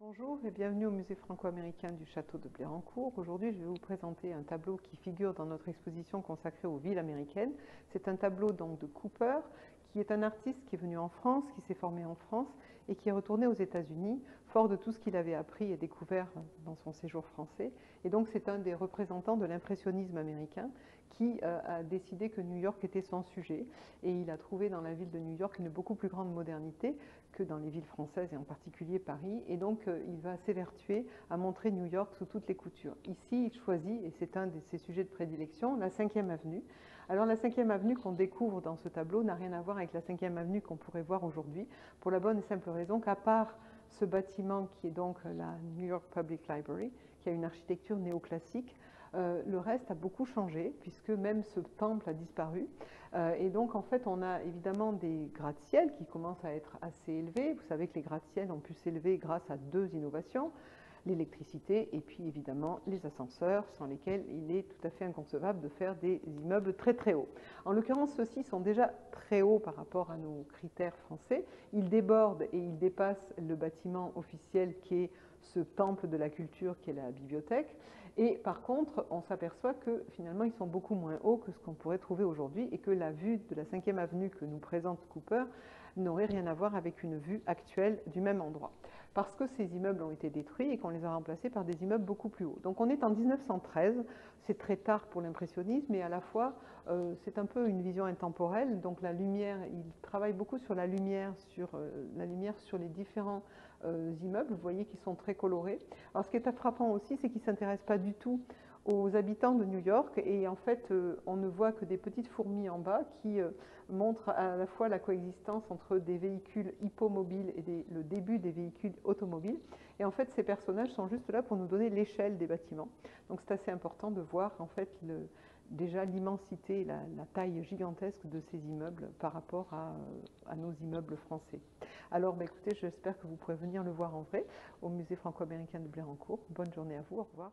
Bonjour et bienvenue au musée franco-américain du château de Blérancourt. Aujourd'hui, je vais vous présenter un tableau qui figure dans notre exposition consacrée aux villes américaines. C'est un tableau donc de Cooper, qui est un artiste qui est venu en France, qui s'est formé en France et qui est retourné aux États-Unis, fort de tout ce qu'il avait appris et découvert dans son séjour français. Et donc, c'est un des représentants de l'impressionnisme américain qui a décidé que New York était son sujet. Et il a trouvé dans la ville de New York une beaucoup plus grande modernité que dans les villes françaises et en particulier Paris. Et donc, il va s'évertuer à montrer New York sous toutes les coutures. Ici, il choisit, et c'est un de ses sujets de prédilection, la 5e avenue. Alors, la 5e avenue qu'on découvre dans ce tableau n'a rien à voir avec la 5e avenue qu'on pourrait voir aujourd'hui, pour la bonne et simple raison qu'à part ce bâtiment qui est donc la New York Public Library, qui a une architecture néoclassique, le reste a beaucoup changé, puisque même ce temple a disparu. Et donc, en fait, on a évidemment des gratte-ciel qui commencent à être assez élevés. Vous savez que les gratte-ciel ont pu s'élever grâce à deux innovations, l'électricité et puis évidemment les ascenseurs, sans lesquels il est tout à fait inconcevable de faire des immeubles très très hauts. En l'occurrence, ceux-ci sont déjà très hauts par rapport à nos critères français. Ils débordent et ils dépassent le bâtiment officiel qui est ce temple de la culture qui est la bibliothèque. Et par contre, on s'aperçoit que finalement, ils sont beaucoup moins hauts que ce qu'on pourrait trouver aujourd'hui et que la vue de la 5e avenue que nous présente Cooper n'aurait rien à voir avec une vue actuelle du même endroit. Parce que ces immeubles ont été détruits et qu'on les a remplacés par des immeubles beaucoup plus hauts. Donc on est en 1913, c'est très tard pour l'impressionnisme, mais à la fois c'est un peu une vision intemporelle. Donc la lumière, il travaille beaucoup sur la lumière sur les différents immeubles. Vous voyez qu'ils sont très colorés. Alors ce qui est frappant aussi, c'est qu'ils ne s'intéressent pas du tout aux habitants de New York et en fait on ne voit que des petites fourmis en bas qui montrent à la fois la coexistence entre des véhicules hippomobiles et le début des véhicules automobiles. Et en fait ces personnages sont juste là pour nous donner l'échelle des bâtiments. Donc c'est assez important de voir en fait déjà l'immensité, la taille gigantesque de ces immeubles par rapport à nos immeubles français. Alors écoutez, j'espère que vous pourrez venir le voir en vrai au musée franco-américain de Blérancourt. Bonne journée à vous, au revoir.